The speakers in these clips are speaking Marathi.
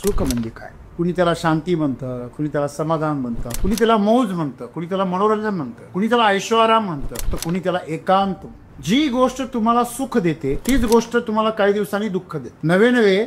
सुख म्हणजे काय? कुणी त्याला शांती म्हणतं, कुणी त्याला समाधान म्हणतं, कुणी त्याला मौज म्हणतं, कुणी त्याला मनोरंजन म्हणतं, कुणी त्याला ऐशोआराम म्हणतं, तर कुणी त्याला एकांत. जी गोष्ट तुम्हाला सुख देते तीच गोष्ट तुम्हाला काही दिवसांनी दुःख देते. नवे नवे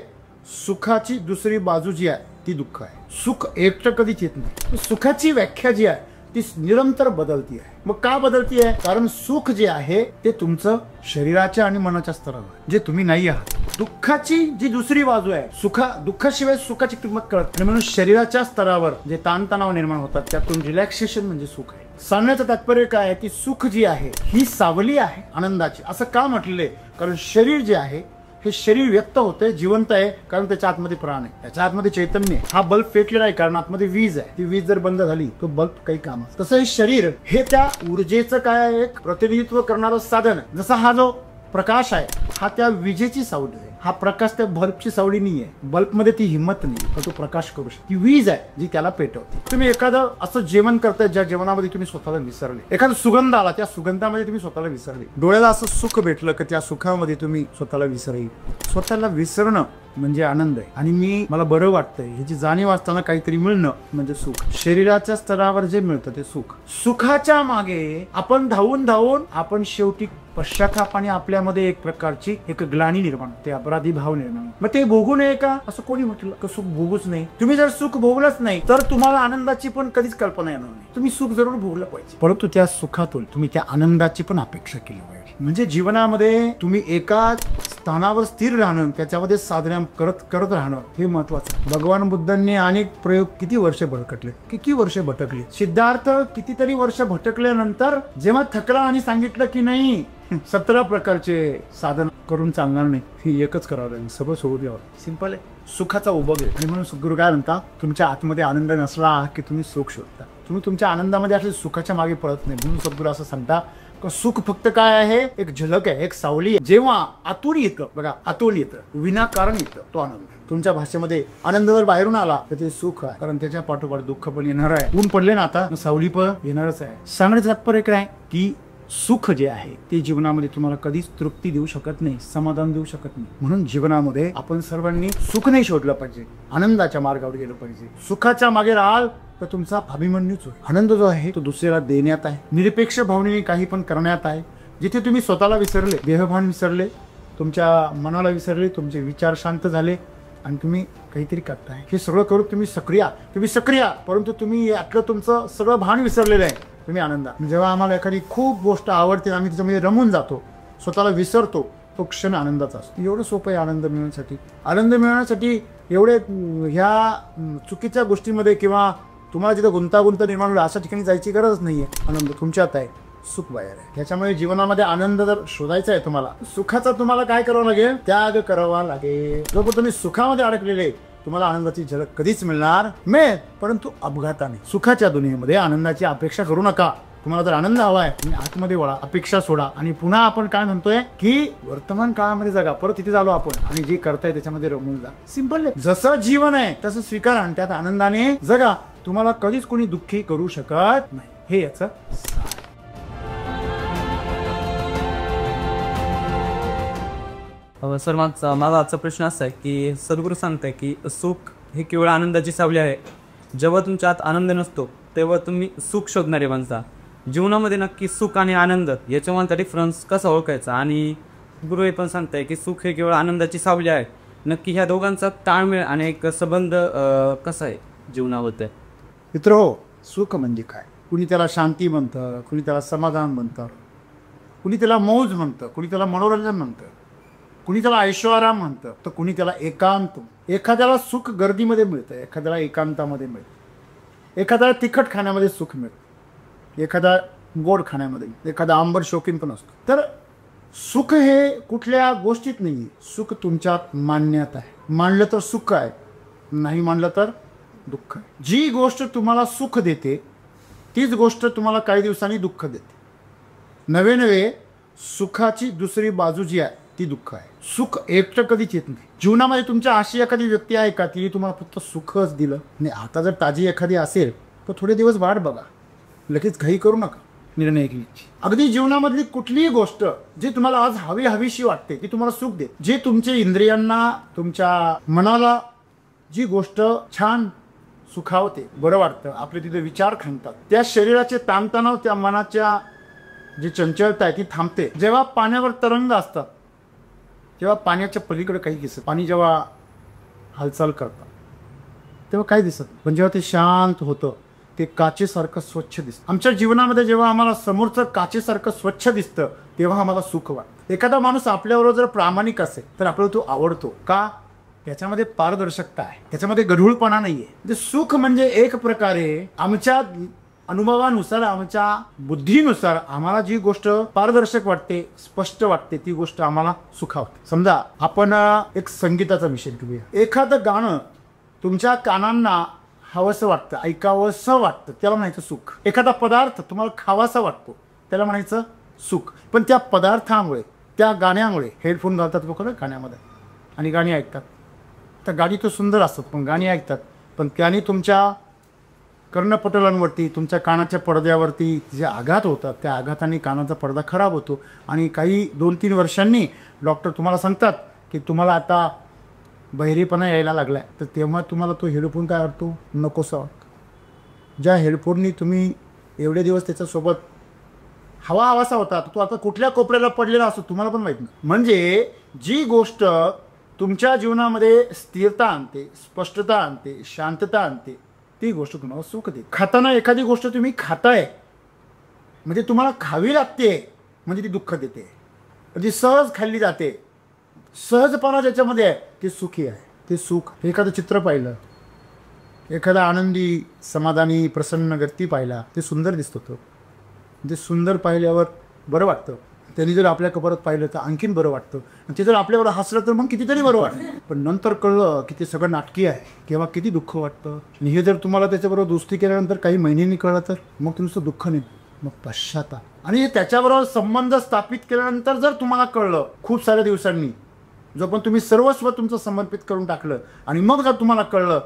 सुखाची दुसरी बाजू जी आहे ती दुःख आहे. सुख एकटं कधीच येत नाही. सुखाची व्याख्या जी आहे ती निरंतर बदलती आहे. मग का बदलती आहे? कारण सुख जे आहे ते तुमचं शरीराच्या आणि मनाच्या स्तरावर जे तुम्ही नाही आहात. दुःखाची जी दुसरी बाजू आहे, दुःखाशिवाय सुखाची किंमत कळत नाही. म्हणून शरीराच्या स्तरावर जे ताणतणाव निर्माण होतात त्यातून रिलॅक्सेशन म्हणजे सुख आहे. सांगण्याचं तात्पर्य काय आहे की सुख जी आहे ही सावली आहे आनंदाची. असं का म्हटलेलं आहे? कारण शरीर जे आहे हे शरीर व्यक्त होते, जिवंत आहे, कारण त्याच्या आतमध्ये प्राण आहे, त्याच्या आतमध्ये चैतन्य आहे. हा बल्ब पेटलेला आहे कारण आतमध्ये वीज आहे. ती वीज जर बंद झाली तो बल्ब काही काम. तसं हे शरीर हे त्या ऊर्जेचं काय एक प्रतिनिधित्व करणारं साधन आहे. जसा हा जो प्रकाश आहे हा त्या विजेची सावली आहे. हा प्रकाश त्या बल्बची सावली नाहीये. बल्बमध्ये ती हिंमत नाही, तो प्रकाश करू शकतो. ती वीज आहे जी त्याला पेटवते. तुम्ही एखादं असं जेवण करताय ज्या जेवणामध्ये तुम्ही स्वतःला विसरले. एखादा सुगंध आला, त्या सुगंधामध्ये तुम्ही स्वतःला विसरले. डोळ्याला असं सुख भेटलं की त्या सुखामध्ये तुम्ही स्वतःला विसरले. स्वतःला विसरणं म्हणजे आनंद आहे. आणि मला बरं वाटतंय ह्याची जाणीव असताना काहीतरी मिळणं म्हणजे सुख. शरीराच्या स्तरावर जे मिळतं ते सुख. सुखाच्या मागे आपण धावून धावून आपण शेवटी पश्चाताप आणि आपल्यामध्ये एक प्रकारची एक ग्लानी निर्माण होते, अपराधी भाव निर्माण. मग ते भोगू नये का असं कोणी म्हटलं? का सुख भोगूच नाही? तुम्ही जर सुख भोगलंच नाही तर तुम्हाला आनंदाची पण कधीच कल्पना येणार नाही. तुम्ही सुख जरूर भोगलं पाहिजे, परंतु त्या सुखातून तुम्ही त्या आनंदाची पण अपेक्षा केली पाहिजे. म्हणजे जीवनामध्ये तुम्ही एका स्थानावर स्थिर राहणं, त्याच्यामध्ये साधना करत राहणं हे महत्वाचं. भगवान बुद्धांनी अनेक प्रयोग किती वर्ष भटकले. सिद्धार्थ कितीतरी वर्ष भटकल्यानंतर जेव्हा थकला आणि सांगितलं की नाही 17 प्रकारचे साधन करून चालणार नाही, हे एकच करावं लागेल, सगळं सोडून द्यावं. सिंपल आहे. सुखाचा उभग आहे. आणि म्हणून सद्गुरू काय म्हणता, तुमच्या आतमध्ये आनंद नसला की तुम्ही सुख शोधता. तुम्ही तुमच्या आनंदामध्ये असले सुखाच्या मागे पळत नाही. म्हणून सद्गुरू असं सांगता सुख फक्त काय आहे? एक झलक आहे, एक सावली आहे. जेव्हा आतून येतं बघा, आतून येतं, विनाकारण येतं तो आनंद. तुमच्या भाषेमध्ये आनंद जर बाहेरून आला तर ते सुख आहे, कारण त्याच्या पाठोपाठ दुःख पण येणार आहे. ऊन पडले ना आता, सावली पण येणारच आहे. सांगण्याचं तात्पर्य काय की सुख जे आहे ते जीवनामध्ये तुम्हाला कधीच तृप्ती देऊ शकत नाही, समाधान देऊ शकत नाही. म्हणून जीवनामध्ये आपण सर्वांनी सुख नाही शोधलं पाहिजे, आनंदाच्या मार्गावर गेलं पाहिजे. सुखाच्या मागे राहाल तर तुमचा अभिमन्यूच होईल. आनंद जो आहे तो दुसऱ्याला देण्यात आहे, निरपेक्ष भावनेने काही पण करण्यात आहे. जिथे तुम्ही स्वतःला विसरले, देहभान विसरले, तुमच्या मनाला विसरले, तुमचे विचार शांत झाले आणि तुम्ही काहीतरी करताय, हे सगळं करून तुम्ही सक्रिय, परंतु तुम्ही यातलं तुमचं सगळं भान विसरलेलं आहे. तुम्ही आनंदात. जेव्हा आम्हाला एखादी खूप गोष्ट आवडते आम्ही त्याच्यामध्ये रमून जातो, स्वतःला विसरतो, तो क्षण आनंदाचा असतो. एवढं सोपं आहे आनंद मिळवण्यासाठी. एवढे ह्या चुकीच्या गोष्टीमध्ये किंवा तुम्हाला जिथं गुंतागुंत निर्माण होईल अशा ठिकाणी जायची गरज नाहीये. आनंद तुमच्यात आहे, सुख बाहेर आहे. त्याच्यामुळे जीवनामध्ये आनंद जर शोधायचा आहे तुम्हाला, सुखाचा तुम्हाला काय करावं लागेल? त्याग करावा लागेल. जोपर्यंत तुम्ही सुखामध्ये अडकलेले तुम्हाला आनंदाची झलक कधीच मिळणार मिळेल, परंतु अपघाताने. सुखाच्या दुनियेमध्ये आनंदाची अपेक्षा करू नका. तुम्हाला जर आनंद हवाय तुम्ही आतमध्ये वळा, अपेक्षा सोडा. आणि पुन्हा आपण काय म्हणतोय की वर्तमान काळामध्ये जगा. परत तिथे झालो आपण आणि जे करताय त्याच्यामध्ये रमून जा. सिंपल आहे. जसं जीवन आहे तसं स्वीकारा आणि त्यात आनंदाने जगा. तुम्हाला कधीच कोणी दुःखी करू शकत नाही. हे याचं सर, माझा आजचा प्रश्न असा आहे की सद्गुरू सांगताय की सुख हे केवळ आनंदाची सावली आहे. जेव्हा तुमच्या आत आनंद नसतो तेव्हा तुम्ही सुख शोधणारे बनता. जीवनामध्ये नक्की सुख आणि आनंद याच्यामध्ये डिफरन्स कसा ओळखायचा? आणि गुरु हे पण सांगताय की सुख हे केवळ आनंदाची सावली आहे. नक्की ह्या दोघांचा ताळमेळ आणि एक संबंध कसा आहे जीवनाबद्दल? मित्र हो, सुख म्हणजे काय? कुणी त्याला शांती म्हणतं, कुणी त्याला समाधान म्हणतं, कुणी त्याला मौज म्हणतं, कुणी त्याला मनोरंजन म्हणतं, कुणी त्याला ऐशोआराम म्हणतं, तर कुणी त्याला एकांत. एखाद्याला सुख गर्दीमध्ये मिळतं, एखाद्याला एकांतामध्ये मिळतं. एखाद्याला तिखट खाण्यामध्ये सुख मिळतं, एखादा गोड खाण्यामध्ये, एखादा आंबट शौकीन पण असतो. तर सुख हे कुठल्या गोष्टीत नाही, सुख तुमच्यात मानण्यात आहे. मानलं तर सुख आहे, नाही मानलं तर दुःख आहे. जी गोष्ट तुम्हाला सुख देते तीच गोष्ट तुम्हाला काही दिवसांनी दुःख देते. नवे नवे सुखाची दुसरी बाजू जी आहे ती दुःख आहे. सुख एकटं कधीच येत नाही. जीवनामध्ये तुमच्या अशी एखादी व्यक्ती आहे का ती तुम्हाला फक्त सुखच दिलं नाही? आता जर ताजी एखादी असेल तर थोडे दिवस वाट बघा, लगेच घाई करू नका निर्णय घ्यायची. अगदी जीवनामधली कुठलीही गोष्ट जी तुम्हाला आज हवीशी वाटते ती तुम्हाला सुख देते, जे तुमच्या इंद्रियांना, तुमच्या मनाला जी गोष्ट छान सुखावते, बरं वाटतं, आपले तिथे विचार खणतात, त्या शरीराचे ताणतणाव, त्या मनाच्या जी चंचलता आहे ती थांबते. जेव्हा पाण्यावर तरंग असतात तेव्हा पाण्याच्या पलीकडे काही दिसत, पाणी जेव्हा हालचाल करतात तेव्हा काय दिसत, पण जेव्हा ते शांत होतं ते काचेसारखं स्वच्छ दिसतं. आमच्या जीवनामध्ये जेव्हा आम्हाला समोरचं काचेसारखं स्वच्छ दिसतं तेव्हा आम्हाला सुख वाटतं. एखादा माणूस आपल्याबरोबर जर प्रामाणिक असेल तर आपल्याला तो आवडतो का? त्याच्यामध्ये पारदर्शकता आहे, त्याच्यामध्ये गढूळपणा नाहीये. म्हणजे सुख म्हणजे एक प्रकारे आमच्या अनुभवानुसार, आमच्या बुद्धीनुसार आम्हाला जी गोष्ट पारदर्शक वाटते, स्पष्ट वाटते, ती गोष्ट आम्हाला सुखावते. समजा आपण एक संगीताचा विषय घेऊया. एखादं गाणं तुमच्या कानांना हवंसं वाटतं, ऐकावंसं वाटतं, त्याला म्हणायचं सुख. एखादा पदार्थ तुम्हाला खावासा वाटतो, त्याला म्हणायचं सुख. पण त्या पदार्थामुळे, त्या गाण्यामुळे, हेडफोन घालतात लोक गाण्यामध्ये आणि गाणी ऐकतात, तर गाणी तर सुंदर असतात पण गाणी ऐकतात, पण त्याने तुमच्या कर्णपटलांवरती, तुमच्या कानाच्या पडद्यावरती जे आघात होतात, त्या आघाताने कानाचा पडदा खराब होतो. आणि काही 2-3 वर्षांनी डॉक्टर तुम्हाला सांगतात की तुम्हाला आता बहिरेपणा यायला लागला आहे. तर तेव्हा तुम्हाला तो हेडफोन काय वाटतो? नकोसा वाटतो. ज्या हेडफोननी तुम्ही एवढे दिवस त्याच्यासोबत हवासा होता, तो आता कुठल्या कोपऱ्याला पडलेला असतो तुम्हाला पण माहीत नाही. म्हणजे जी गोष्ट तुमच्या जीवनामध्ये स्थिरता आणते, स्पष्टता आणते, शांतता आणते, ती गोष्ट तुम्हाला सुख देते. खाताना एखादी गोष्ट तुम्ही खाताय म्हणजे तुम्हाला खावी लागते म्हणजे ती दुःख देते. म्हणजे सहज खाल्ली जाते, सहजपणा ज्याच्यामध्ये आहे ते सुखी आहे, ते सुख. एखादं चित्र पाहिलं, एखादा आनंदी, समाधानी, प्रसन्न व्यक्ती पाहिला, ते सुंदर दिसत होतं. ते सुंदर पाहिल्यावर बरं वाटतं. त्यांनी जर आपल्या परत पाहिलं तर आणखीन बरं वाटतं. ते जर आपल्यावर हसलं तर मग कितीतरी बरं वाटतं. पण नंतर कळलं की ते सगळं नाटकी आहे, किंवा किती दुःख वाटतं. आणि हे जर तुम्हाला त्याच्याबरोबर दोस्ती केल्यानंतर काही महिन्यांनी कळलं तर मग तुमचं दुःख नाही, मग पश्चाताप. आणि त्याच्याबरोबर संबंध स्थापित केल्यानंतर जर तुम्हाला कळलं खूप साऱ्या दिवसांनी, जो पण तुम्ही सर्वस्व तुमचं समर्पित करून टाकलं आणि मग जर तुम्हाला कळलं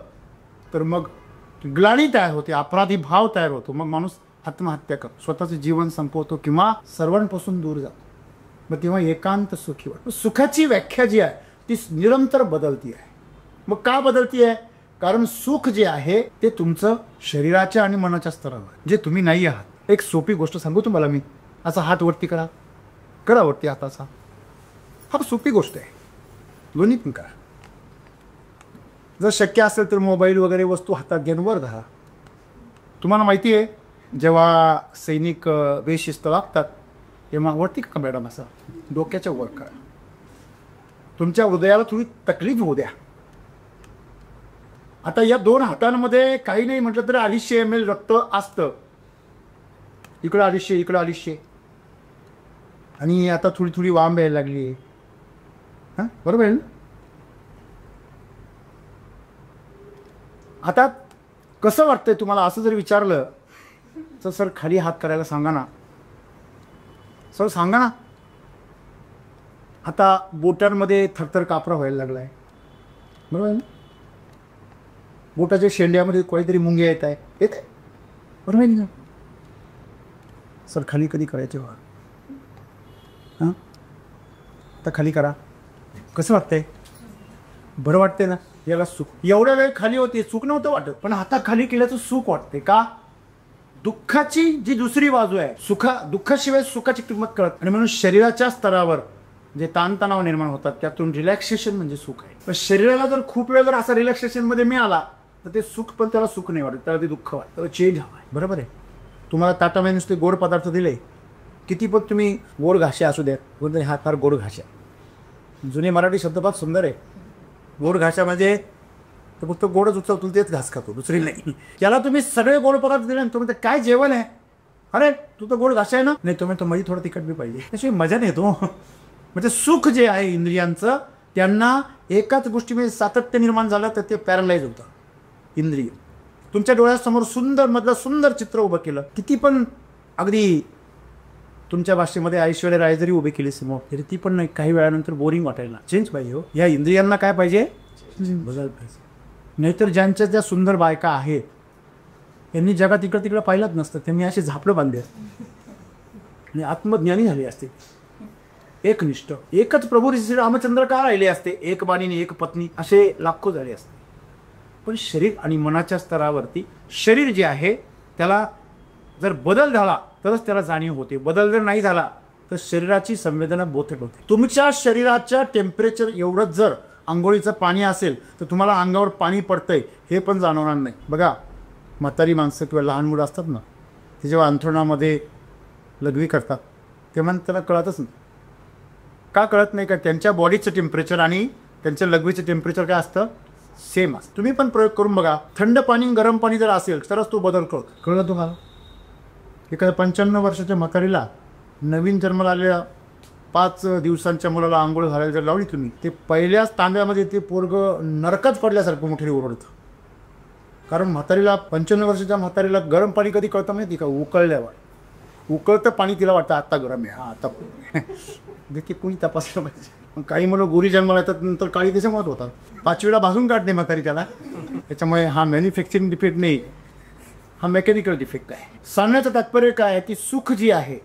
तर मग ग्लानी तयार होते, अपराधी भाव तयार होतो. मग माणूस आत्महत्या करतो, स्वतःचं जीवन संपवतो किंवा सर्वांपासून दूर जातो. मग तेव्हा एकांत सुखी वाटतो. सुखाची व्याख्या जी आहे ती निरंतर बदलती आहे. मग का बदलती आहे? कारण सुख जे आहे ते तुमचं शरीराच्या आणि मनाच्या स्तरावर, जे तुम्ही नाही आहात. एक सोपी गोष्ट सांगू तुम्हाला मी. असा हात वरती करा, करा वरती हाताचा. हा सोपी गोष्ट आहे, दोन्ही पण करा. जर शक्य असेल तर मोबाईल वगैरे वस्तू हातात घेऊन वर धरा. तुम्हाला माहिती आहे जेव्हा सैनिक बेशिस्त लागतात तेव्हा वरती का मॅडम असं डोक्याच्या वर करा. तुमच्या हृदयाला थोडी तकलीफ होऊ द्या. आता या 2 हातांमध्ये काही नाही म्हटलं तर 250 ml रक्त असतं. इकडं 250, इकडं 250, आणि आता थोडी थोडी वाम यायला लागली. हां, बरोबर आहे ना? आता कसं वाटतंय तुम्हाला? असं जर विचारलं तर सर खाली हात करायला सांगा ना, सर सांगा ना. आता बोटांमध्ये थरथर कापरा व्हायला लागला आहे, बरोबर आहे ना? बोटाच्या शेंड्यामध्ये काहीतरी मुंग्या येत आहे, बरोबर आहे ना? सर खाली कधी करायचे वा? हां, तर खाली करा. कसं वाटतंय? बरं वाटते ना? याला सुख. एवढ्या वेळ खाली होते, सुख नव्हतं वाटत, पण आता खाली केल्याचं सुख वाटते. का? दुःखाची जी दुसरी बाजू आहे, दुःखाशिवाय सुखाची किंमत कळत. आणि म्हणून शरीराच्या स्तरावर जे ताणतणाव निर्माण होतात त्यातून रिलॅक्सेशन म्हणजे सुख आहे. पण शरीराला जर खूप वेळ जर असा रिलॅक्सेशनमध्ये मिळाला तर ते सुख, पण त्याला सुख नाही वाटत, त्याला ते दुःख वाटतं. त्याला चेंज हवा आहे, बरोबर आहे? तुम्हाला ताटामध्ये नुसते गोड पदार्थ दिले, किती पण तुम्ही गोड घाशे असू द्या, कोणतरी हा फार गोड घाशा, जुने मराठी शब्द फार सुंदर आहे. गोड घाशा म्हणजे तर फक्त गोडच उचलतो, तेच घास खातो, दुसरी नाही. त्याला तुम्ही सगळे गोड पदार्थ दिले आणि तुम्ही काय जेवण आहे? अरे तू तर गोड घाशा आहे ना? नाही, तुम्ही तर मध्ये थोडं तिखट बी पाहिजे, त्याशिवाय मजा नाही येतो. म्हणजे सुख जे आहे इंद्रियांचं, त्यांना एकाच गोष्टीमध्ये सातत्य निर्माण झालं तर ते पॅरलाइज होतं. इंद्रिय तुमच्या डोळ्यासमोर सुंदर मधलं सुंदर चित्र उभं केलं, किती पण अगदी तुमच्या भाषेमध्ये ऐश्वर्या राय जरी उभी केली समोर, तरी ती पण नाही, काही वेळानंतर बोरिंग वाटायला. चेंज पाहिजे हो. या इंद्रियांना काय पाहिजे? बदल पाहिजे. नाहीतर ज्यांच्या ज्या सुंदर बायका आहेत त्यांनी जगात इकडं तिकडं पाहिलाच नसतं, त्यांनी असे झापडं बांधले आणि आत्मज्ञानी झाले असते. एकनिष्ठ एकच प्रभू श्री रामचंद्र का राहिले असते? एक बाणीने एक पत्नी असे लाखो झाले असते. पण शरीर आणि मनाच्या स्तरावरती शरीर जे आहे त्याला जर बदल झाला तरच त्याला जाणीव होते. बदल जर नाही झाला तर शरीराची संवेदना बोथट होते. तुमच्या शरीराच्या टेम्परेचर एवढंच जर आंघोळीचं पाणी असेल तर तुम्हाला अंगावर पाणी पडतंय हे पण जाणवणार नाही. बघा, म्हातारी माणसं किंवा लहान मुलं असतात ना, ते जेव्हा अंथरुणामध्ये लघवी करतात तेव्हा त्याला कळतच नाही. का कळत नाही? का त्यांच्या बॉडीचं टेम्परेचर आणि त्यांच्या लघवीचं टेम्परेचर काय असतं? सेम असतं. तुम्ही पण प्रयोग करून बघा. थंड पाणी गरम पाणी जर असेल तरच तो बदल कळतो. कळलं तुम्हाला? एखाद्या 95 वर्षाच्या म्हातारीला नवीन जन्माला आलेल्या 5 दिवसांच्या मुलाला आंघोळ घालायला जर लावली तुम्ही, ते पहिल्याच तांब्यामध्ये ते पोरगं नरकच पडल्यासारखं मोठे ओरडतं. कारण म्हातारीला 95 वर्षाच्या म्हातारीला गरम पाणी कधी कळतं माहिती का? उकळल्यावर. उकळतं पाणी तिला वाटतं आत्ता गरम आहे, हा आता देखील कुणी तपासलं पाहिजे. मग काही मुलं गोरी जन्माला येतात, नंतर काळी त्याच्यामुळे होतात. 5 वेळा भाजून काढते म्हातारी त्याला. त्याच्यामुळे हा मॅन्युफॅक्चरिंग डिफेक्ट नाही, हा मेकॅनिकल डिफेक्ट आहे. सांगण्याचं तात्पर्य काय आहे की सुख जी आहे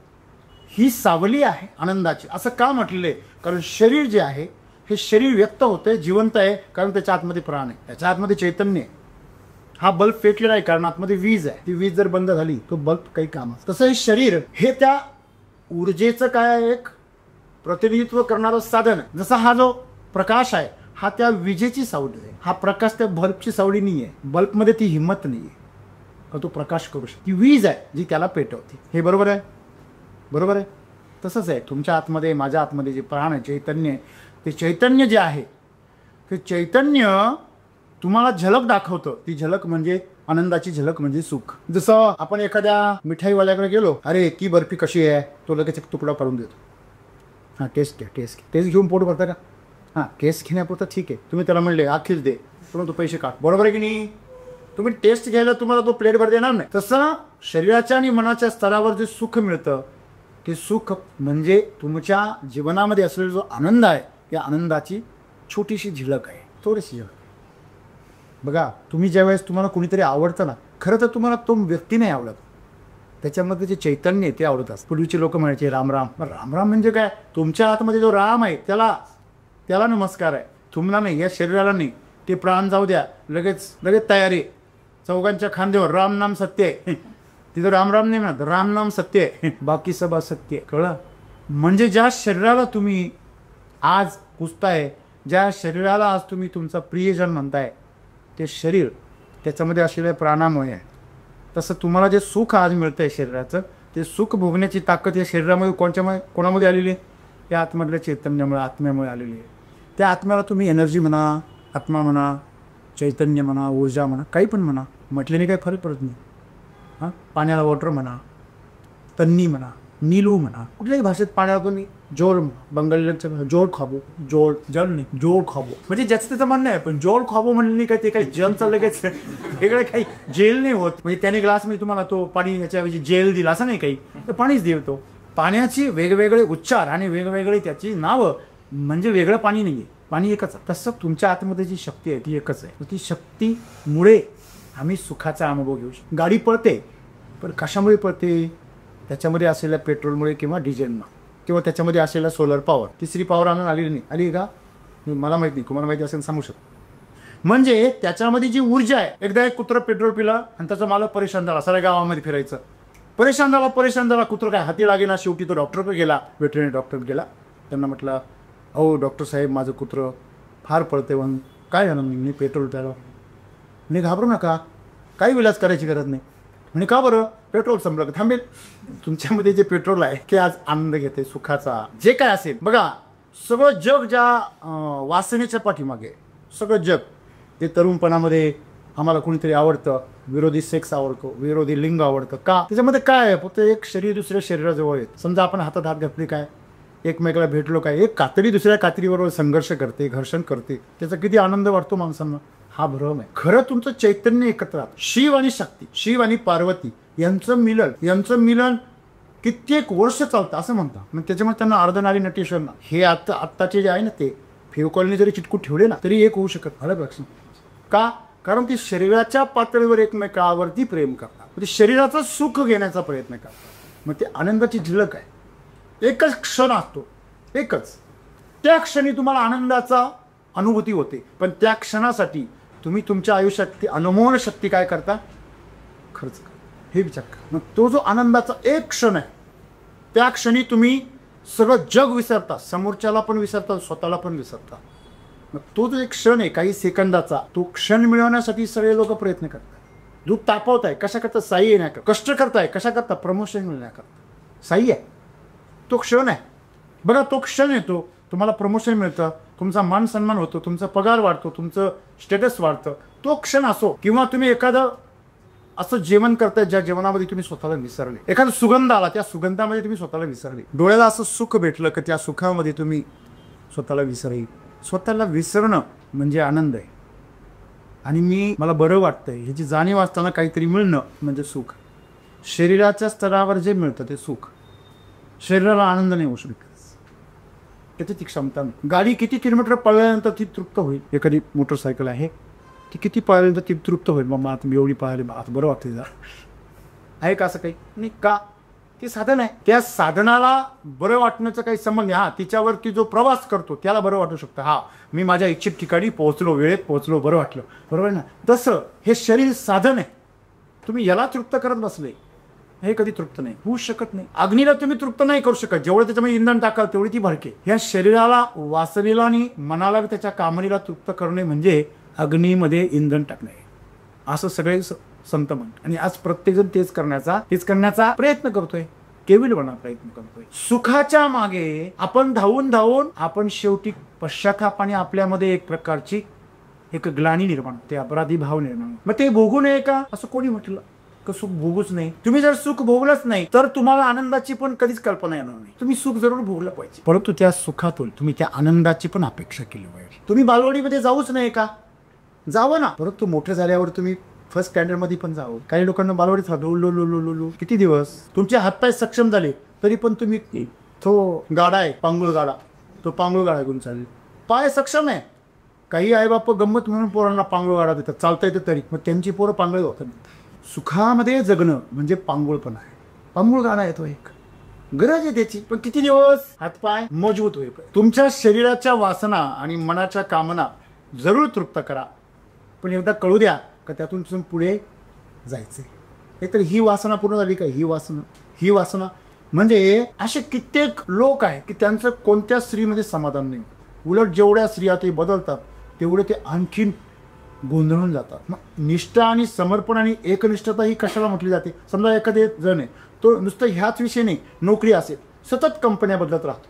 ही सावली आहे आनंदाची. असं का म्हटलेलं आहे? कारण शरीर जे आहे हे शरीर व्यक्त होतंय, जिवंत आहे, कारण त्याच्या आतमध्ये प्राण आहे, त्याच्या आतमध्ये चैतन्य आहे. हा बल्ब पेटलेला आहे कारण आतमध्ये वीज आहे. ती वीज जर बंद झाली तो बल्ब काही काम. तसं हे शरीर हे त्या ऊर्जेचं काय एक प्रतिनिधित्व करणारं साधन. जसा हा जो प्रकाश आहे हा त्या विजेची सावली आहे. हा प्रकाश त्या बल्बची सावली नाही आहे. बल्बमध्ये ती हिंमत नाही आहे का तो प्रकाश करू शकतो. ती वीज आहे जी त्याला पेटवते. हे बरोबर आहे? बरोबर आहे. तसंच आहे तुमच्या आतमध्ये, माझ्या आतमध्ये जे प्राण आहे, चैतन्य आहे, ते चैतन्य जे आहे ते चैतन्य तुम्हाला झलक दाखवतं. ती झलक म्हणजे आनंदाची झलक म्हणजे सुख. जसं आपण एखाद्या मिठाईवाल्याकडे गेलो, अरे ती बर्फी कशी आहे, तो लगेच एक तुकडा काढून देतो. हां, टेस्ट घ्या, टेस्ट घ्या. टेस्ट घेऊन पोट भरता का? हां, टेस्ट घेण्यापुरतं ठीक आहे. तुम्ही त्याला म्हणले आखीच दे, परंतु पैसे काढ. बरोबर आहे की नाही? तुम्ही टेस्ट घ्यायला तुम्हाला तो प्लेटभर देणार नाही. तसं शरीराच्या आणि मनाच्या स्तरावर जे सुख मिळतं ते सुख म्हणजे तुमच्या जीवनामध्ये असलेला जो आनंद आहे या आनंदाची छोटीशी झलक आहे, थोडीशी झलक. बघा, तुम्ही ज्यावेळेस तुम्हाला कुणीतरी आवडतं ना, खरं तर तुम्हाला तो व्यक्ती नाही आवडत, त्याच्यामध्ये जे चैतन्य आहे ते आवडत असतं. पूर्वीचे लोक म्हणायचे राम राम. राम राम म्हणजे काय? तुमच्या आतमध्ये जो राम आहे त्याला नमस्कार आहे, तुम्हाला नाही, या शरीराला नाही. ते प्राण जाऊ द्या, लगेच तयारी. चौघांच्या खांद्यावर राम नाम सत्य आहे. तिथं राम राम नाही म्हणत, राम नाम सत्य आहे, बाकी सब असत्य आहे. कळलं? म्हणजे ज्या शरीराला तुम्ही आज पुजताय, ज्या शरीराला आज तुम्ही तुमचा प्रियजन म्हणताय, ते शरीर त्याच्यामध्ये असलेल्या प्राणामुळे आहे. तसं तुम्हाला जे सुख आज मिळतंय शरीराचं, ते सुख भोगण्याची ताकद या शरीरामध्ये कोणामध्ये आलेली आहे? त्या आतमधल्या चैतन्यामुळे, आत्म्यामुळे आलेली आहे. त्या आत्म्याला तुम्ही एनर्जी म्हणा, आत्मा म्हणा, चैतन्य म्हणा, ऊर्जा म्हणा, काही पण म्हणा, म्हटल्याने काही फरक पडत नाही. हां, पाण्याला वॉटर म्हणा, तन्नी म्हणा, नीलू म्हणा, कुठल्याही भाषेत पाण्याला तुम्ही जोर, बंगालीचं जोर खाबो, जल नाही, जोर खाबो, म्हणजे ज्याचं त्याचं म्हणणं आहे. पण जोर खाबो म्हणले काय, ते काही जल चाललं काय वेगळं काही जेल नाही होत. म्हणजे त्याने ग्लासमध्ये तुम्हाला तो पाणी याच्याऐवजी जेल दिला असं नाही काही, तर पाणीच देतो. पाण्याची वेगवेगळे उच्चार आणि वेगवेगळे त्याची नावं, म्हणजे वेगळं पाणी नाही आहे, पाणी एकच आहे. तसं तुमच्या आतमध्ये जी शक्ती आहे ती एकच आहे. ती शक्तीमुळे आम्ही सुखाचा अनुभव घेऊ शकतो. गाडी पळते, पण कशामुळे पळते? त्याच्यामध्ये असलेल्या पेट्रोलमुळे किंवा डिझेलमुळे, किंवा त्याच्यामध्ये असलेला सोलर पॉवर. तिसरी पॉवर आणून आलेली नाही. आली का? मला माहिती नाही, तुम्हाला माहिती असेल सांगू शकतो. म्हणजे त्याच्यामध्ये जी ऊर्जा आहे, एकदा एक कुत्रं पेट्रोल पिला आणि त्याचा मालक परेशान झाला, साऱ्या गावामध्ये फिरायचं, परेशान झाला. कुत्रं काय हाती लागेना. शेवटी तो डॉक्टरकडे गेला, वेटरनरी डॉक्टर गेला. त्यांना म्हटलं, अहो डॉक्टर साहेब, माझं कुत्रं फार पळते. म्हणून काय झालं? मी पेट्रोल प्यायला. नाही, घाबरू नका, काही विलाज करायची गरज नाही. म्हणजे का बरं? पेट्रोल संपलं का थांबेल. तुमच्यामध्ये जे पेट्रोल आहे ते आज आनंद घेते सुखाचा, जे काय असेल. बघा, सगळं जग ज्या वासनेच्या पाठीमागे, सगळं जग, ते तरुणपणामध्ये आम्हाला कोणीतरी आवडतं, विरोधी सेक्स आवडतो, विरोधी लिंग आवडतं. का? त्याच्यामध्ये काय आहे? फक्त एक शरीर दुसऱ्या शरीराजवळ येत. समजा आपण हातात हात घातले, काय एकमेकाला भेटलो, काय एक कातडी दुसऱ्या कातडीबरोबर संघर्ष करते, घर्षण करते, त्याचा किती आनंद वाटतो माणसांना. हा भ्रम आहे. खरं तुमचं चैतन्य एकत्र राहतं. शिव आणि शक्ती, शिव आणि पार्वती यांचं मिलन कित्येक वर्ष चालतं असं म्हणतात. मग त्याच्यामुळे त्यांना अर्धनारी नटेश्वर हे आत्ताचे जे आहे ना, ते फेविकॉलने जरी चिटकून ठेवले ना तरी एक होऊ शकत. आलं लक्षात? का? कारण ती शरीराच्या पातळीवर एकमेकावरती प्रेम करतात, ते शरीराचं सुख घेण्याचा प्रयत्न करतात. मग ते आनंदाची झलक आहे. एकच क्षण असतो, एकच. त्या क्षणी तुम्हाला आनंदाचा अनुभूती होते, पण त्या क्षणासाठी तुम्ही तुमच्या आयुष्यात ती अनमोल शक्ती काय करता, खर्च करा. हे विचार करा. मग तो जो आनंदाचा एक क्षण आहे, त्या क्षणी तुम्ही सगळं जग विसरता, समोरच्याला पण विसरता, स्वतःला पण विसरता. मग तो जो एक क्षण आहे काही सेकंदाचा, तो क्षण मिळवण्यासाठी सगळे लोक प्रयत्न करतात. दूध तापवताय कशा करता, साई येण्याकरता. कष्ट करताय कशा करता, प्रमोशन मिळण्याकरता. साई आहे तो क्षण आहे. बघा तो क्षण येतो, तुम्हाला प्रमोशन मिळतं, तुमचा मान सन्मान होतो, तुमचा पगार वाढतो, तुमचं स्टेटस वाढतं. तो क्षण असो, किंवा तुम्ही एखादं असं जेवण करताय ज्या जेवणामध्ये तुम्ही स्वतःला विसरले, एखादा सुगंध आला त्या सुगंधामध्ये तुम्ही स्वतःला विसरले, डोळ्याला असं सुख भेटलं की त्या सुखामध्ये तुम्ही स्वतःला विसरले. स्वतःला विसरणं म्हणजे आनंद आहे. आणि मला बरं वाटतंय ह्याची जाणीव असताना काहीतरी मिळणं म्हणजे सुख. शरीराच्या स्तरावर जे मिळतं ते सुख. शरीराला आनंद नाही होऊ शकत, त्याची ती क्षमता नाही. गाडी किती किलोमीटर पळल्यानंतर ती तृप्त होईल. एखादी मोटरसायकल आहे ती किती पळाल्यानंतर ती तृप्त होईल. मग आता मी एवढी पळाली, आता बरं वाटतं तिला, आहे का असं काही नाही. का ते साधन आहे. त्या साधनाला बरं वाटण्याचा काही संबंध नाही. तिच्यावरती जो प्रवास करतो त्याला बरं वाटू शकतं. मी माझ्या इच्छित ठिकाणी पोहोचलो, वेळेत पोहोचलो, बरं वाटलं, बरोबर आहे ना. तसं हे शरीर साधन आहे. तुम्ही याला तृप्त करत बसले, हे कधी तृप्त नाही होऊ शकत नाही. अग्नीला तुम्ही तृप्त नाही करू शकत. जेवढं त्याच्यामध्ये इंधन टाकाल तेवढी ती भरके. ह्या शरीराला, वासनेला आणि मनाला त्याच्या कामनीला तृप्त करणे म्हणजे अग्नीमध्ये इंधन टाकणे, असं सगळे संत म्हणतात. आणि आज प्रत्येकजण तेच करण्याचा प्रयत्न करतोय, केविलपणा प्रयत्न करतोय. सुखाच्या मागे आपण धावून आपण शेवटी पश्चाताप आणि आपल्यामध्ये एक प्रकारची एक ग्लानी निर्माण, ते अपराधी भाव निर्माण. मग ते भोगू नये का असं कोणी म्हटलं? सुख भोगूच नाही. तुम्ही जर सुख भोगलंच नाही तर तुम्हाला आनंदाची पण कधीच कल्पना येणार नाही. तुम्ही सुख जरूर भोगलं पाहिजे, परंतु त्या सुखातून तुम्ही त्या आनंदाची पण अपेक्षा केली पाहिजे. तुम्ही बालवाडीमध्ये जाऊच नाही का? जावं ना, परंतु मोठं झाल्यावर तुम्ही फर्स्ट स्टँडर्डमध्ये पण जावं. काही लोकांना बालवाडीत राहतो किती दिवस. तुमचे हातपाय सक्षम झाले तरी पण तुम्ही तो गाडा आहे पांगुळ गाडा, तो पांगुळ गाडा घेऊन चालेल. पाय सक्षम आहे. काही आई बाप गंमत म्हणून पोरांना पांगुळ गाडा देतात, चालता येतं तरी, मग त्यांची पोरं पांगळ होतात. सुखामध्ये जगणं म्हणजे पांगुळपणा आहे. पांगुळ गाडा येतो, एक गरज आहे त्याची, पण किती दिवस हातपाय मजबूत होईल. तुमच्या शरीराच्या वासना आणि मनाच्या कामना जरूर तृप्त करा, पण एकदा कळू द्या का त्यातून तुम्ही पुढे जायचे. नाहीतर ही वासना पूर्ण झाली का, ही वासना म्हणजे असे कित्येक लोक आहेत की त्यांचं कोणत्या स्त्रीमध्ये समाधान नाही. उलट जेवढ्या स्त्रिया ते बदलतात तेवढे ते आणखीन गोंधळून जातात. मग निष्ठा आणि समर्पण आणि एकनिष्ठता ही कशाला म्हटली जाते? समजा एखादे जण आहे, तो नुसतं ह्याच विषयी नाही, नोकरी असेल, सतत कंपन्या बदलत राहतो.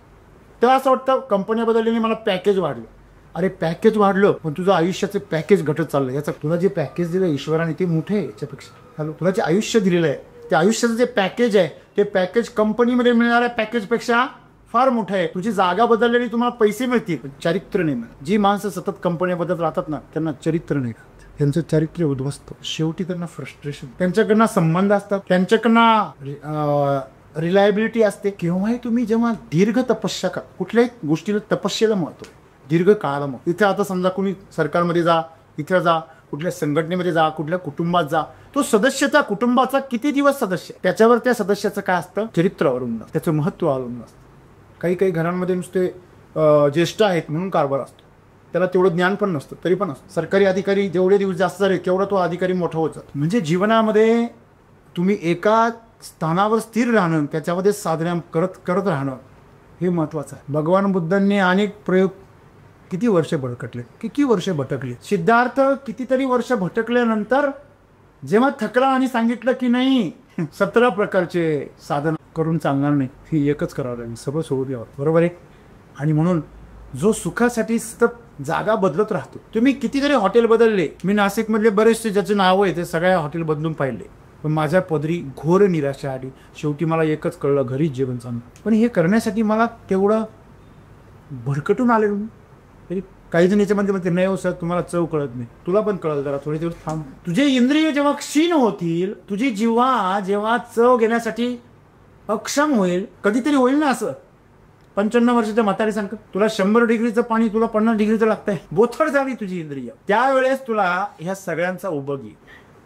तेव्हा असं वाटतं कंपन्या बदलल्याने मला पॅकेज वाढलं. अरे पॅकेज वाढलं पण तुझं आयुष्याचं पॅकेज घटत चाललं. याचा तुला जे पॅकेज दिलं ईश्वराने ते मोठे आहे याच्यापेक्षा. हॅलो, तुला जे आयुष्य दिलेलं आहे त्या आयुष्याचं जे पॅकेज आहे ते पॅकेज कंपनीमध्ये मिळणाऱ्या पॅकेजपेक्षा फार मोठं आहे. तुझी जागा बदलल्याने तुम्हाला पैसे मिळतील पण चरित्र नाही मिळत. जी माणसं सतत कंपन्या बदलत राहतात ना त्यांना चरित्र नाही राहत, त्यांचं चरित्र उद्ध्वस्त. शेवटी त्यांना फ्रस्ट्रेशन, त्यांच्याकडनं संबंध असतात, त्यांच्याकडनं रिलायबिलिटी असते. केव्हाही तुम्ही जेव्हा दीर्घ तपस्या करा, कुठल्याही गोष्टीला तपस्येला महत्व आहे, दीर्घ काळाला महत्व. इथे आता समजा कोणी सरकारमध्ये जा, इथे जा, कुठल्या संघटनेमध्ये जा, कुठल्या कुटुंबात जा, तो सदस्य त्या कुटुंबाचा किती दिवस सदस्य, त्याच्यावर त्या सदस्याचं काय असतं, चरित्र अवलंबून, त्याचं महत्व अवलंबून असतं. काही घरांमध्ये नुसते ज्येष्ठ आहेत म्हणून कारभार असतो, त्याला तेवढं ज्ञान पण नसतं, तरी पण असतं. सरकारी अधिकारी जेवढे दिवस जास्त झाले तेवढा तो अधिकारी मोठा होत जातो. म्हणजे जीवनामध्ये तुम्ही एका स्थानावर स्थिर राहणं, त्याच्यामध्ये साधना करत राहणं हे महत्वाचं आहे. भगवान बुद्धांनी अनेक प्रयोग, किती वर्ष भटकले. सिद्धार्थ कितीतरी वर्ष भटकल्यानंतर जेव्हा थकला आणि सांगितलं की नाही 17 प्रकारचे साधन करून चालणार नाही, ही एकच करावं लागेल, सगळं सोडून द्यावं, बरोबर आहे. आणि म्हणून जो सुखासाठी सतत जागा बदलत राहतो. तुम्ही कितीतरी हॉटेल बदलले, मी नाशिकमधले बरेचसे ज्याचे नाव आहे ते सगळ्या हॉटेल बदलून पाहिले, पण माझ्या पदरी घोर निराशा आली. शेवटी मला एकच कळलं, घरीच जेवण चाललं. पण हे करण्यासाठी मला तेवढं भरकटून आलेलो. तरी काही जण याच्यामध्ये म्हणते नाही हो सर तुम्हाला चव कळत नाही, तुला पण कळलं, जरा थोडे दिवस थांब. तुझे इंद्रिय जेव्हा क्षीण होतील, तुझी जिव्हा जेव्हा चव घेण्यासाठी अक्षम होईल, कधीतरी होईल ना असं. 55 वर्षाच्या म्हातारी सांगत तुला 100 डिग्रीचं पाणी तुला 50 डिग्रीचं लागतंय, बोथड झाली तुझी इंद्रिय. त्यावेळेस तुला ह्या सगळ्यांचा उबग येईल.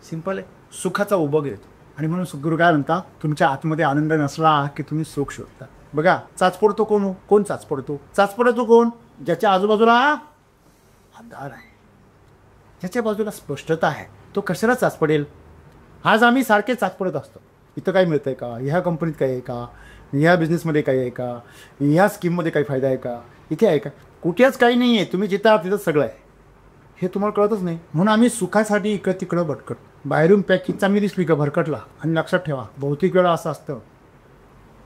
सिंपल आहे, सुखाचा उबग येतो. आणि म्हणून सद्गुरू काय म्हणता, तुमच्या आतमध्ये आनंद नसला की तुम्ही सुख शोधता. बघा चाच पडतो कोण चाच पडतो कोण, ज्याच्या आजूबाजूला अंधार आहे, त्याच्या बाजूला स्पष्टता आहे, तो कशाला चाच पडेल. आज आम्ही सारखे चाच पडत असतो. इथं काय मिळतंय का, ह्या कंपनीत काय आहे का, ह्या बिझनेसमध्ये काही आहे का, ह्या स्कीममध्ये काही फायदा आहे का, इथे आहे का, कुठेच काही नाही आहे. तुम्ही जिथं आहात तिथं सगळं आहे, हे तुम्हाला कळतच नाही. म्हणून आम्ही सुखासाठी इकडं तिकडं भटकट. बाहेरून पॅकिंग चांगली दिसली का भरकटला. आणि लक्षात ठेवा, बहुतेक वेळा असं असतं,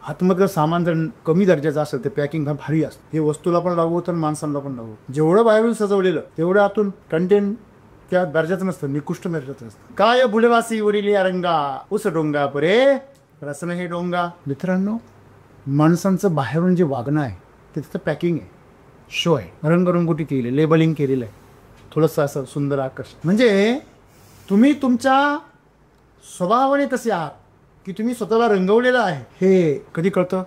आतमधलं सामान जर कमी दर्जाचं असेल तर पॅकिंग भारी असतं. हे वस्तूला पण लागू तर माणसांना पण लागू. जेवढं बाहेरून सजवलेलं तेवढं आतून कंटेंट त्या दर्जाचं नसतं, निकृष्ट दर्जाचं असतं. काय बुलेवासी उरिली रंगा उस डोंगा परे रसन हे डोंगा. मित्रांनो, माणसांचं बाहेरून जे वागणं आहे ते त्याचं पॅकिंग आहे, शो आहे, रंगरंगोटी केली, लेबलिंग केलेलं आहे, थोडंसं असं सुंदर आकर्षण. म्हणजे तुम्ही तुमच्या स्वभावाने तसे आहात की तुम्ही स्वतःला रंगवलेलं आहे. हे कधी कळतं?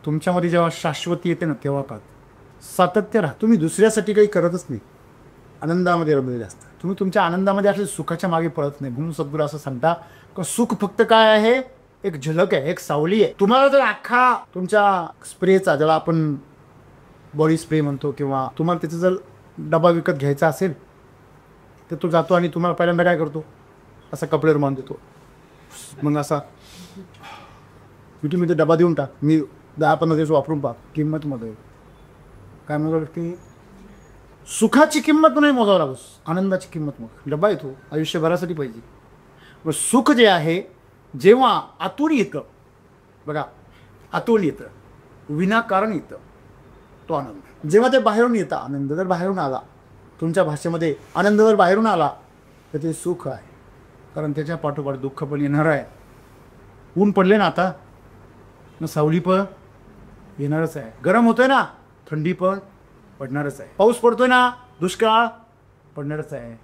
तुमच्यामध्ये जेव्हा शाश्वती येते ना तेव्हा कळतं. सातत्य राहा. तुम्ही दुसऱ्यासाठी काही करतच नाही, आनंदामध्ये रमलेले असतात. तुम्ही तुमच्या आनंदामध्ये असले सुखाच्या मागे पळत नाही. म्हणून सद्गुरू असं सांगता की सुख फक्त काय आहे, एक झलक आहे, एक सावली आहे. तुम्हाला जर अख्खा तुमच्या स्प्रेचा, ज्याला आपण बॉडी स्प्रे म्हणतो, किंवा तुम्हाला त्याचा जर डबा विकत घ्यायचा असेल तर तो जातो आणि तुम्हाला पहिल्यांदा काय करतो, असा कपड्यावर मान देतो. मग असा मी डबा देऊन टाक, मी 10-15 दिवस वापरून पाहा, किंमत मध्ये काय म्हणतो की सुखाची किंमत नाही मोजावं लागस, आनंदाची किंमत मग. डबा येतो आयुष्यभरासाठी पाहिजे. मग सुख जे आहे जेव्हा आतून येतं बघा, आतून येतं, विनाकारण येतं, तो आनंद. जेव्हा ते बाहेरून येतं, आनंद जर बाहेरून आला, तुमच्या भाषेमध्ये आनंद जर बाहेरून आला तर ते सुख आहे. कारण त्याच्या पाठोपाठ दुःख पण येणार आहे. ऊन पडले ना आता, न सावली पण येणारच आहे. गरम होतोय ना, थंडी पण पडणारच आहे. पाऊस पडतोय ना, दुष्काळ पडणारच आहे.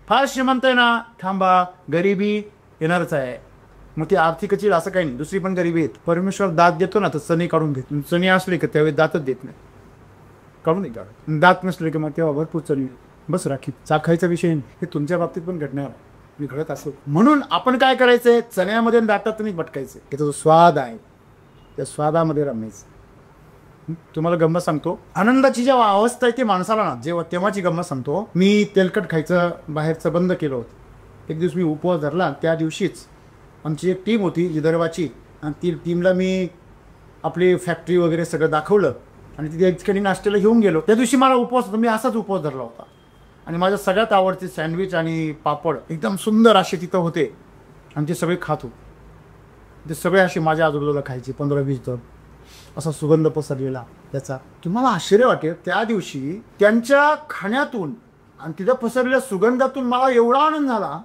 फार श्रीमंत आहे ना, थांबा, गरिबी येणारच आहे. मग ती आर्थिकची असं काही नाही, दुसरी पण गरिबी आहेत. परमेश्वर दात देतो ना तर चणे काढून घेत. चणे असले की त्यावेळी दातच देत नाही, काढून नाही काढत. दात नसले की मग तेव्हा भरपूर चणे बस राखी. चाखायचा विषय हे तुमच्या बाबतीत पण घडणार, मी घडत असो. म्हणून आपण काय करायचंय, चण्यामध्ये दातात नाही भटकायचं. त्याचा जो स्वाद आहे त्या स्वादामध्ये रमायचं. तुम्हाला गंमत सांगतो, आनंदाची जेव्हा अवस्था आहे ते माणसाला ना, जेव्हा तेव्हाची गंमत सांगतो. मी तेलकट खायचं बाहेरचं बंद केलं होतं. एक दिवस मी उपवास धरला. त्या दिवशीच आमची एक टीम होती विदर्भाची, आणि ती टीमला मी आपली फॅक्टरी वगैरे सगळं दाखवलं आणि तिथे एक ठिकाणी नाश्त्याला घेऊन गेलो. त्या दिवशी मला उपवास होता, मी असाच उपवास धरला होता. आणि माझ्या सगळ्यात आवडते सँडविच आणि पापड एकदम सुंदर असे तिथं होते, आणि ते सगळे खात होते. ते सगळे असे माझ्या आजूबाजूला खायचे, 15-20 जण. असा सुगंध पसरलेला त्याचा. तुम्हाला आश्चर्य वाटेल, त्या दिवशी त्यांच्या खाण्यातून आणि तिथं पसरलेल्या सुगंधातून मला एवढा आनंद झाला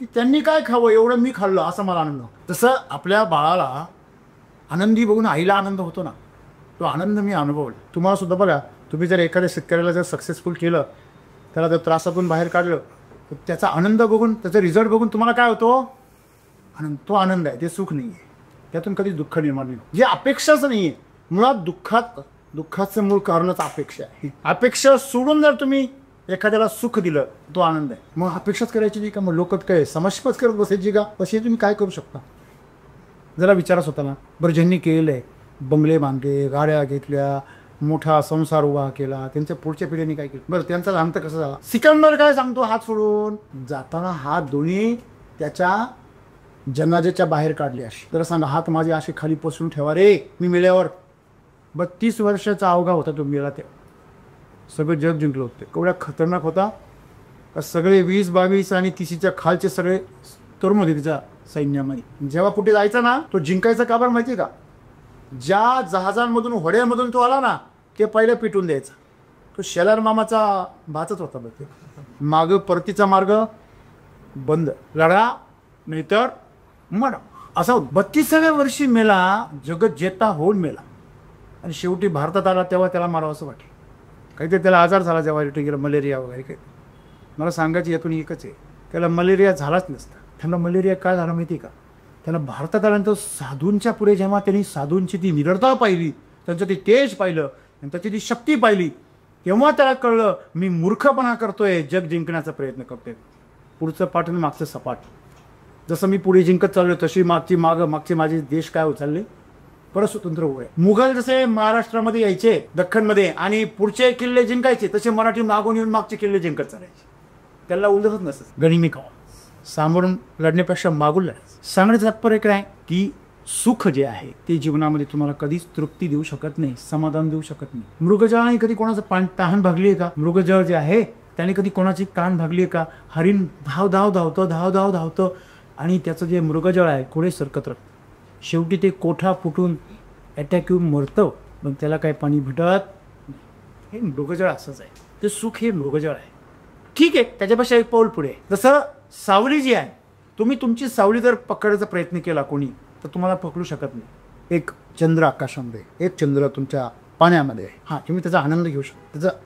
की त्यांनी काय खावं एवढं मी खाल्लं, असं मला आनंद. तसं आपल्या बाळाला आनंदी बघून आईला आनंद होतो ना, तो आनंद मी अनुभवला. तुम्हाला सुद्धा बघा, तुम्ही जर एखाद्या शेतकऱ्याला जर सक्सेसफुल केलं, त्याला जर त्रासातून बाहेर काढलं, तर त्याचा आनंद बघून, त्याचा रिझल्ट बघून तुम्हाला काय होतो, आनंद. तो आनंद आहे, ते सुख नाही आहे. त्यातून कधी दुःख निर्माण नाही. जे अपेक्षाच नाही आहे, मुळात दुःखाचं मूळ कारणच अपेक्षा आहे. अपेक्षा सोडून जर तुम्ही एखाद्याला सुख दिलं, तो आनंद आहे. मग अपेक्षाच करायची नाही का, मग लोक काय समस्याच करत बसायची का, तसे तुम्ही काय करू शकता, जरा विचारच होता ना. बरं, ज्यांनी केलेलं आहे, बंगले बांधले, गाड्या घेतल्या, मोठा संसार उभा केला, त्यांच्या पुढच्या पिढीने काय केलं, बरं त्यांचा अंत कसा झाला. सिकंदर काय सांगतो, हात सोडून जाताना हात दोन्ही त्याच्या जनाजेच्या बाहेर काढले. अशी तर सांगा, हात माझे असे खाली पसरून ठेवा रे, मी मेल्यावर. 32 वर्षाचा अवघा होता तो मेला. ते सगळं जग जिंकलं होतं. केवढ्या खतरनाक होता का, सगळे 20-22 आणि 30च्या खालचे सगळे तरुण होते तिच्या सैन्यामध्ये. जेव्हा कुठे जायचा ना, तो जिंकायचा का बरं माहिती आहे का, ज्या जहाजांमधून होड्यामधून तो आला ना, ते पहिलं पिटून द्यायचा. तो शेलार मामाचा भाचच होता. बघ, माग परतीचा मार्ग बंद, लढा नाहीतर मड, असा 32व्या वर्षी मेला, जगत जेता होऊन मेला. आणि शेवटी भारतात आला तेव्हा त्याला मारावं असं वाटलं. काहीतरी त्याला आजार झाला, जेव्हा रिटर्न गेला, मलेरिया वगैरे काही. मला सांगायची यातून एकच आहे, त्याला मलेरिया झालाच नसता. त्यांना मलेरिया काय झाला माहिती आहे का, त्यांना भारतात आल्यानंतर साधूंच्या पुढे जेव्हा त्यांनी साधूंची ती निरता पाहिली, त्यांचं ते तेज पाहिलं आणि त्याची ती शक्ती पाहिली, तेव्हा त्याला कळलं मी मूर्खपणा करतोय, जग जिंकण्याचा प्रयत्न करतोय. पुढचं पाठ आणि मागचं सपाट. जसं मी पुढे जिंकत चाललो तशी मागचे माझे देश काय उचलले, परत स्वतंत्र होय. मुघल जसे महाराष्ट्रामध्ये यायचे, दख्खनमध्ये, आणि पुढचे किल्ले जिंकायचे, तसे मराठी मागून येऊन मागचे किल्ले जिंकत चालायचे. त्याला उलटत नसत. गनिमी खावा, सामोरून लढण्यापेक्षा मागून लढायचं. सांगण्याचं तात्पर्य काय की सुख जे आहे ते जीवनामध्ये तुम्हाला कधीच तृप्ती देऊ शकत नाही, समाधान देऊ शकत नाही. मृगजळाने कधी कोणाचं तहान भागली आहे का? मृगजळ जे आहे त्याने कधी कोणाची तहान भागली आहे का? हरिण धाव धाव धावतं, धाव धाव धावतं आणि त्याचं जे मृगजळ आहे पुढे सरकत राहतं. शेवटी ते कोठा फुटून अटॅक येऊन मरतं, मग त्याला काय पाणी भेटत नाही. हे मृगजळ असंच आहे. ते सुख हे मृगजळ आहे. ठीक आहे, त्याच्यापेक्षा एक पाऊल पुढे. जसं सावली जी आहे, तुम्ही तुमची सावली जर पकडायचा प्रयत्न केला कोणी तर तुम्हाला पकडू शकत नाही. एक चंद्र आकाशामध्ये, एक चंद्र तुमच्या पाण्यामध्ये आहे. हां, तुम्ही त्याचा आनंद घेऊ शकता, त्याचं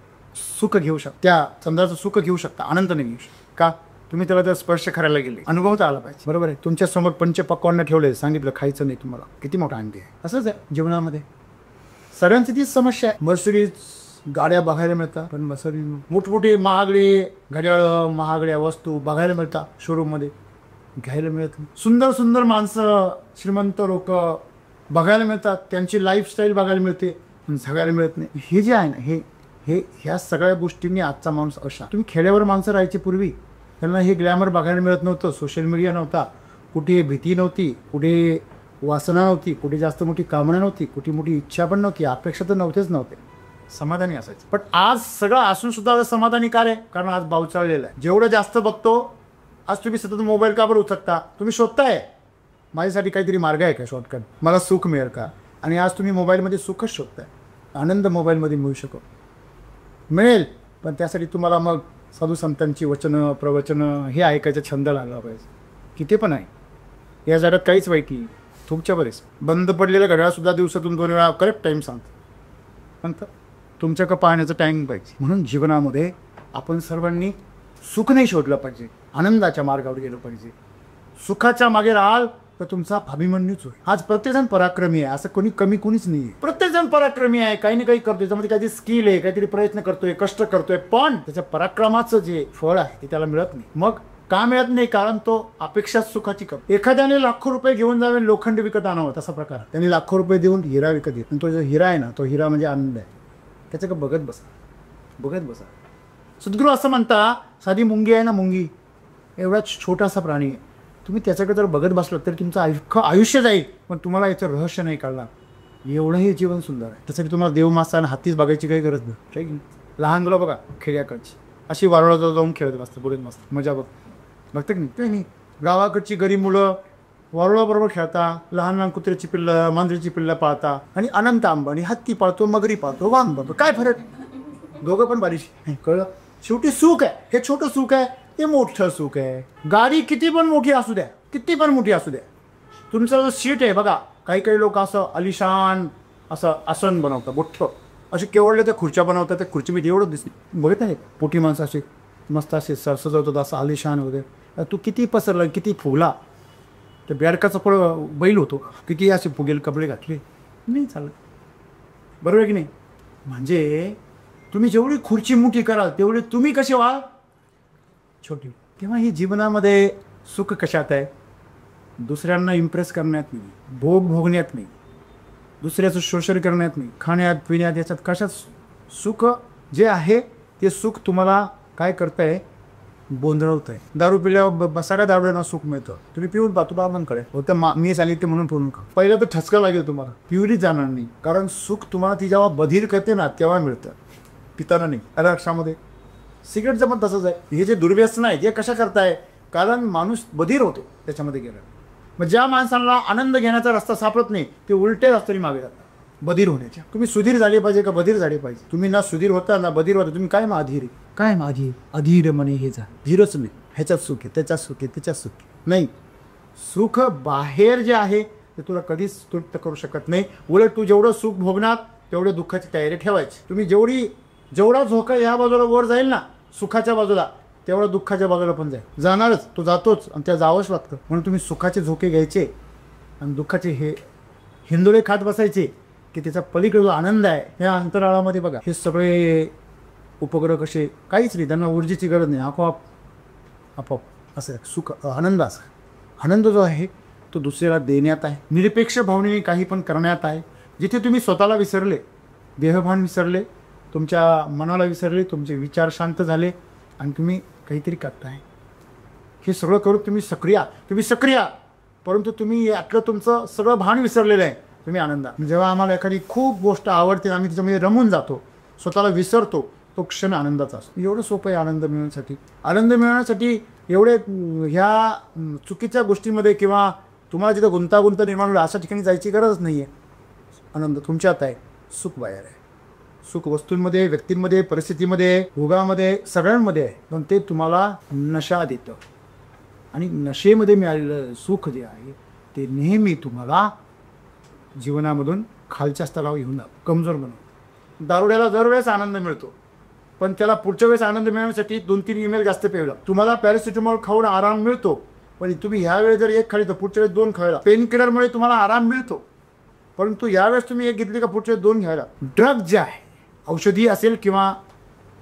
सुख घेऊ शकता, त्या चंद्राचं सुख घेऊ शकता, आनंद नाही घेऊ शकता. का? तुम्ही त्याला जर स्पर्श करायला गेले, अनुभवता आला पाहिजे. बरोबर आहे. तुमच्यासमोर पंचपक्वान्न ठेवले, सांगितलं खायचं नाही तुम्हाला, किती मोठा आनंद आहे. असंच आहे जीवनामध्ये. सगळ्यांची तीच समस्या आहे. मर्सिडीज गाड्या बघायला मिळतात, पण मर्सिडीज मोठमोठे महागडे घड्याळ, महागड्या वस्तू बघायला मिळतात शोरूममध्ये, घ्यायला मिळत नाही. सुंदर सुंदर माणसं, श्रीमंत लोक बघायला मिळतात, त्यांची लाईफस्टाईल बघायला मिळते, पण जगायला मिळत नाही. हे जे आहे ना, हे ह्या सगळ्या गोष्टींनी आजचा माणूस अशा. तुम्ही खेड्यावर माणसं राहायची पूर्वी, त्यांना हे ग्लॅमर बघायला मिळत नव्हतं, सोशल मीडिया नव्हता, कुठे भीती नव्हती, कुठे वासना नव्हती, कुठे जास्त मोठी कामना नव्हती, कुठे मोठी इच्छा पण नव्हती, अपेक्षा तर नव्हते, समाधानी असायचं. पण आज सगळं असून सुद्धा समाधानी काय आहे? कारण आज भाव चाललेला आहे. जेवढं जास्त बघतो, आज तुम्ही सतत मोबाईल का बरं उचलता? तुम्ही शोधताय माझ्यासाठी काहीतरी मार्ग आहे का, शॉर्टकट, मला सुख मिळेल का? आणि आज तुम्ही मोबाईलमध्ये सुखच शोधताय. आनंद मोबाईलमध्ये मिळू मिळेल, पण त्यासाठी तुम्हाला मग साधू संतांची वचनं, प्रवचनं हे ऐकायचा छंद लागला पाहिजे. किती पण आहे या जगात, काहीच वाईट नाही. तुमच्या बरेच बंद पडलेलं घड्याळसुद्धा दिवसातून 2 वेळा करेक्ट टाईम सांगतं. तुमच्याकडं पाहण्याचं टाईम पाहिजे. म्हणून जीवनामध्ये आपण सर्वांनी सुख नाही शोधलं पाहिजे, आनंदाच्या मार्गावर गेलं पाहिजे. सुखाच्या मागे राहाल तर तुमचा अभिमन्यूच होईल. आज प्रत्येकजण पराक्रमी आहे, असं कोणी कमी कोणीच नाही आहे. प्रत्येकजण पराक्रमी आहे, काही ना काही करतोय, त्याच्यामध्ये काहीतरी स्किल आहे, काहीतरी प्रयत्न करतोय, कष्ट करतोय, पण त्याच्या पराक्रमाचं जे फळ आहे ते त्याला मिळत नाही. मग का मिळत नाही? कारण तो अपेक्षा सुखाची करतो. एखाद्याने लाखो रुपये घेऊन जावे, लोखंड विकत आणावं, तसा प्रकार. त्यांनी लाखो रुपये देऊन हिरा विकत येतो, तो जो हिरा आहे ना, तो हिरा म्हणजे आनंद आहे. त्याच्याकडे बघत बसा. सद्गुरू असं म्हणता, साधी मुंगी आहे ना, मुंगी एवढा छोटासा प्राणी आहे, तुम्ही त्याच्याकडे जर बघत बसलात तर तुमचं आयुष्य जाईल, पण तुम्हाला याचं रहस्य नाही कळणार. एवढं हे जीवन सुंदर आहे. त्यासाठी तुम्हाला देवमासा आणि हातीच बघायची काही गरज नाही. लहान मुलं बघा खेड्याकडची अशी वारुळात जाऊन खेळत बसतात, बोलत मस्त मजा बघतं की नाही? काही नाही. गावाकडची गरीब मुलं वारुळाबरोबर खेळता, लहान लहान कुत्र्याची पिल्लं, मांजरीची पिल्लं पाळता, आणि अनंत अंबानी हत्ती पाळतो, मगरी पाळतो, वाघ पाळतो. काय फरक? दोघं पण बारीक. कळलं? शेवटी सुख आहे, हे छोटं सुख आहे, ते मोठं सुख आहे. गाडी किती पण मोठी असू द्या, तुमचं जो सीट आहे बघा, काही लोक असं अलिशान असं आसन बनवतात, मोठं असे केवढले त्या खुर्च्या बनवतात, त्या खुर्ची मी एवढं दिसते बघत आहे. पोटी माणसं असे मस्त असे सजवतात, असं आलिशान वगैरे. तू किती पसरला, किती फुगला, तर बेडकाचा बैल होतो, किती असे फुगेल कपडे घातले, नाही चालत. बरोबर आहे की नाही? म्हणजे तुम्ही जेवढी खुर्ची मोठी कराल तेवढे तुम्ही कसे व्हाल छोटी. तेव्हा ही जीवनामध्ये सुख कशात आहे? दुसऱ्यांना इम्प्रेस करण्यात नाही, भोग भोगण्यात नाही, दुसऱ्याचं शोषण करण्यात नाही, खाण्यात पिण्यात, याच्यात कशात सुख जे आहे ते सुख तुम्हाला काय करताय? बोंधळवत आहे. दारू पिल्यावर सगळ्या दारूड्यांना सुख मिळतं. तुम्ही पिऊन पाहतो बाबांकडे होतं, मी सांगितले म्हणून पिऊन खा. पहिलं तर ठसका लागेल तुम्हाला, पिवली जाणार नाही. कारण सुख तुम्हाला ती जेव्हा बधीर करते ना तेव्हा मिळतं, पिताना नाही. अक्षामध्ये सिगरेटचं पण तसंच आहे. हे जे दुर्व्यसन आहे हे कशा करताय? कारण माणूस बधीर होतो त्याच्यामध्ये गेला. मग ज्या माणसांना आनंद घेण्याचा रस्ता सापडत नाही ते उलटे रस्त्याने मागे जातात बधीर होण्याच्या. तुम्ही सुधीर झाले पाहिजे का बधीर झाले पाहिजे? तुम्ही ना सुधीर होता ना बधीर होता, तुम्ही काय अधीर आहे? काय अधीर म्हणे हे जा धीरच नाही. ह्याच्यात सुख आहे, त्याच्यात सुख आहे, त्याच्यात सुख आहे. नाही, सुख बाहेर जे आहे ते तुला कधीच तृप्त करू शकत नाही. उलट तू जेवढं सुख भोगणार तेवढे दुःखाची तयारी ठेवायची. तुम्ही जेवढा झोका या बाजूला वर जाईल ना सुखाच्या बाजूला, तेवढा दुःखाच्या बाजूला पण जाणारच. तो जातोच आणि त्या जावंच लागतं. म्हणून तुम्ही सुखाचे झोके घ्यायचे आणि दुःखाचे हे हिंदोळे खात बसायचे की त्याचा पलीकडे जो आनंद आहे ह्या अंतराळामध्ये बघा. हे सगळे उपग्रह कसे काहीच नाही, त्यांना ऊर्जेची गरज नाही, आपोआप असं सुख आनंद. असा आनंद जो आहे तो दुसऱ्याला देण्यात आहे, निरपेक्ष भावनेने काही पण करण्यात आहे. जिथे तुम्ही स्वतःला विसरले, देहभान विसरले, तुमच्या मनाला विसरले, तुमचे विचार शांत झाले आणि तुम्ही काहीतरी करताय, हे सगळं करून तुम्ही सक्रिय, परंतु तुम्ही यातलं तुमचं सगळं भान विसरलेलं आहे, तुम्ही आनंदात. जेव्हा आम्हाला एखादी खूप गोष्ट आवडते आम्ही त्याच्यामध्ये रमून जातो, स्वतःला विसरतो, तो क्षण आनंदाचा असतो. एवढं सोपं आहे आनंद मिळवण्यासाठी एवढे ह्या चुकीच्या गोष्टींमध्ये किंवा तुम्हाला जिथं गुंतागुंत निर्माण होईल अशा ठिकाणी जायची गरज नाही आहे. आनंद तुमच्यात आहे, सुख बाहेर आहे. सुख वस्तूंमध्ये, व्यक्तींमध्ये, परिस्थितीमध्ये, भोगामध्ये, सगळ्यांमध्ये आहे. पण ते तुम्हाला नशा देतं आणि नशेमध्ये मिळालेलं सुख जे आहे ते नेहमी तुम्हाला जीवनामधून खालच्या स्तरावर घेऊन कमजोर बनवतं. दारुड्याला दरवेळेस आनंद मिळतो, पण त्याला पुढच्या वेळेस आनंद मिळवण्यासाठी 2-3 ईमेल जास्त पेवला. तुम्हाला पॅरासिटामॉल खाऊन आराम मिळतो, पण तुम्ही ह्यावेळेस जर एक खाली तर पुढच्या वेळेस 2 खायला. पेन किलरमुळे तुम्हाला आराम मिळतो, परंतु यावेळेस तुम्ही एक घेतली का पुढच्या 2 घ्यायला. ड्रग जे आहे, औषधी असेल किंवा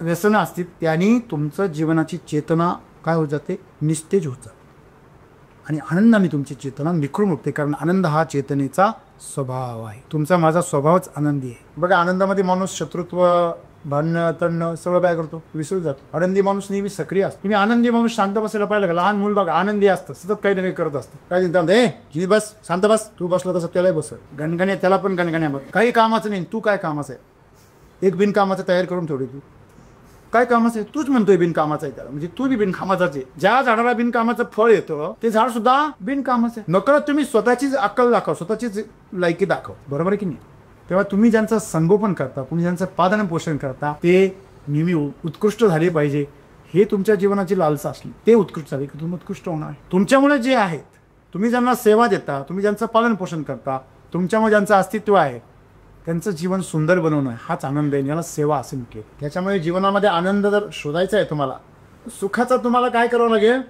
व्यसनं असतील, त्यांनी तुमचं जीवनाची चेतना काय होत जाते, निस्तेज होत जाते आणि आनंदाने तुमची चेतना निखळून उठते. कारण आनंद हा चेतनेचा स्वभाव आहे. तुमचा माझा स्वभावच आनंदी आहे. बघा, आनंदामध्ये माणूस शत्रुत्व, भांडणं, तणणं सगळं काय करतो, विसरून जातो. आनंदी माणूस नेहमी सक्रिय असतो. तुम्ही आनंदी माणूस शांत बसायला पाहिलं का? लहान मूल बघा आनंदी असतं, सतत काही ना काही करत असतं. काय चिंता बस, शांत बस. तू बसला तसं त्यालाही बस, गणगण्या त्याला पण गणगण्या बघ. काही कामाचं नाही, तू काय कामाचं आहे? एक बिनकामाचं तयार करून ठेवली तू. काय कामाचं आहे? तूच म्हणतोय बिनकामाचं आहे त्याला, म्हणजे तू बी बिनकामाचाच आहे. ज्या झाडाला बिनकामाचं फळ येतं ते झाड सुद्धा बिनकामाचं आहे. नकळत तुम्ही स्वतःचीच अक्कल दाखव, स्वतःचीच लायकी दाखव, बरोबर आहे की नाही? तेव्हा तुम्ही ज्यांचं संगोपन करता, तुम्ही ज्यांचं पालन पोषण करता, ते नेहमी उत्कृष्ट झाले पाहिजे. हे तुमच्या जीवनाची लालसा असली, ते उत्कृष्ट झाले की तुम्ही उत्कृष्ट होणार. तुमच्यामुळे जे आहेत, तुम्ही ज्यांना सेवा देता, तुम्ही ज्यांचं पालन पोषण करता, तुमच्यामुळे ज्यांचं अस्तित्व आहे, त्यांचं जीवन सुंदर बनवणं हाच आनंद आहे. याला सेवा असे म्हटले. त्याच्यामुळे जीवनामध्ये आनंद जर शोधायचा आहे तुम्हाला, सुखाचा तुम्हाला काय करावं लागेल,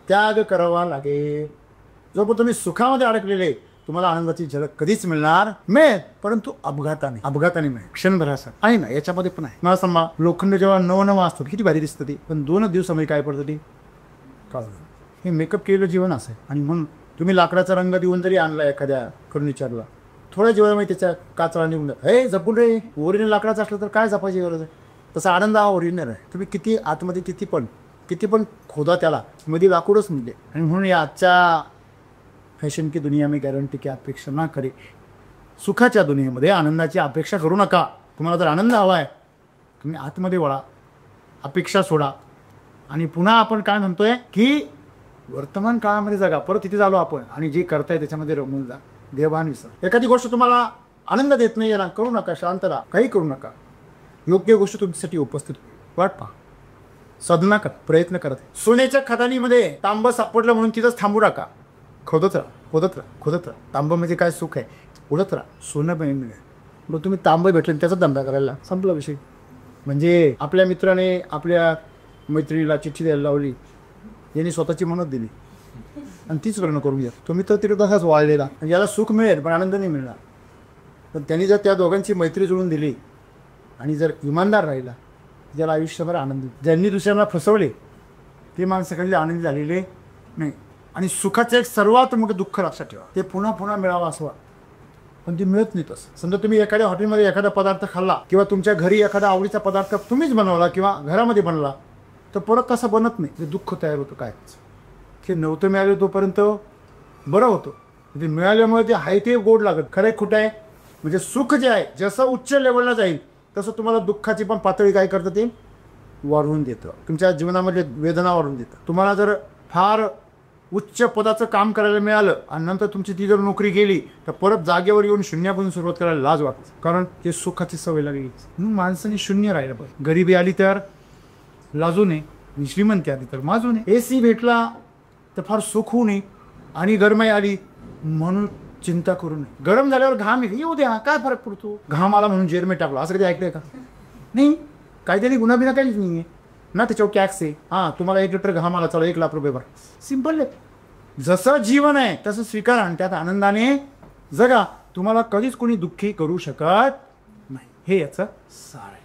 त्याग करावा लागेल. जोपर्यंत तुम्ही सुखामध्ये अडकलेले, तुम्हाला आनंदाची झलक कधीच मिळेल, परंतु अपघाताने मिळेल, क्षणभरासाठी आहे ना. याच्यामध्ये पण आहे. मला सांगा, लोखंड जेव्हा नवनवा असतो किती भारी दिसतं ते, पण 2 दिवसामध्ये काय पडतं ते काढून. हे मेकअप केलेलं जीवन असं आहे. आणि म्हणून तुम्ही लाकडाचा रंग देऊन जरी आणला एखाद्या फर्निचरला, थोड्या जीवनामध्ये त्याच्या काचळा निघून हे जपून रे, ओरिजिनल लाकडाचं असलं तर काय जपायची गरज आहे. तसा आनंद हा ओरिजिनल आहे. तुम्ही किती आतमध्ये किती पण खोदा, त्याला मध्ये लाकूडच मिळते. आणि म्हणून या आजच्या फॅशन की दुनिया में गॅरंटी की अपेक्षा ना करे. सुखाच्या दुनियेमध्ये आनंदाची अपेक्षा करू नका. तुम्हाला जर आनंद हवा आहे, तुम्ही आतमध्ये वळा, अपेक्षा सोडा. आणि पुन्हा आपण काय म्हणतोय की वर्तमान काळामध्ये जगा. परत तिथे झालो आपण, आणि जे करताय त्याच्यामध्ये रमून जा, देवभान विसर. एखादी गोष्ट तुम्हाला आनंद देत नाही ना, करू नका, शांत राहा, काही करू नका. योग्य गोष्ट तुमच्यासाठी उपस्थित वाट पहा, साधना करा, प्रयत्न करत. सोन्याच्या खदानीमध्ये तांब सापडलं म्हणून तिथंच थांबू नका. खोदत राहा. तांब म्हणजे काय सुख आहे, उडत राहा. सोनं मिळेल. मग तुम्ही तांब भेटलं त्याचा धंदा करायला, संपला विषय. म्हणजे आपल्या मित्राने आपल्या मैत्रिणीला चिठ्ठी द्यायला लावली, यांनी स्वतःची मदत दिली आणि तीच करणं करून घ्या. तुम्ही तर तिथे तसाच वाळलेला, याला सुख मिळेल पण आनंद नाही मिळणार. पण त्यांनी जर त्या दोघांची मैत्री जुळून दिली आणि जर इमानदार राहिला, त्याला आयुष्यभर आनंद. ज्यांनी दुसऱ्यांना फसवले ते माणसं कधी आनंदी झालेले नाही. आणि सुखाचं एक सर्वात मोठं दुःख लक्षात ठेवा, ते पुन्हा पुन्हा मिळावं असं वाटतं, पण ते मिळत नाही. तसं समजा तुम्ही एखाद्या हॉटेलमध्ये एखादा पदार्थ खाल्ला किंवा तुमच्या घरी एखादा आवडीचा पदार्थ तुम्हीच बनवला किंवा घरामध्ये बनला, तर परत तसा बनत नाही. ते दुःख तयार होतं. काय ते नव्हतं मिळालं तोपर्यंत बरं होतं, ते मिळाल्यामुळे ते आहे ते गोड लागत. खरं खोटं आहे. म्हणजे सुख जे आहे जसं उच्च लेवलला जाईल तसं तुम्हाला दुःखाची पण पातळी काय करतं, ते वाढवून देतं. तुमच्या जीवनामध्ये वेदना वाढवून देतं. तुम्हाला जर फार उच्च पदाचं काम करायला मिळालं आणि नंतर तुमची ती जर नोकरी गेली, तर परत जागेवर येऊन शून्यापासून सुरुवात करायला लाज वाटते, कारण ते सुखाची सवय लागली. म्हणून माणसाने शून्य राहिलं पाहिजे. गरिबी आली तर लाजू नये, श्रीमंती आली तर माजू नये. AC भेटला तर फार सुख होऊ नये, आणि गरमाई आली म्हणून चिंता करू नये. गरम झाल्यावर घाम येऊ द्या, काय फरक पडतो. घाम आला म्हणून जेरमे टाकलो, असं कधी ऐकलंय का? नाही. काहीतरी गुन्हा बिना काहीच नाही आहे ना, त्याच्यावर टॅक्स आहे. हां, तुम्हाला 1 लिटर घाम आला, चला 1 लाख रुपये भर. सिंपल आहे. जसं जीवन आहे तसं स्वीकारा आणि त्यात आनंदाने जगा. तुम्हाला कधीच कोणी दुःखी करू शकत नाही. हे याचं सार आहे.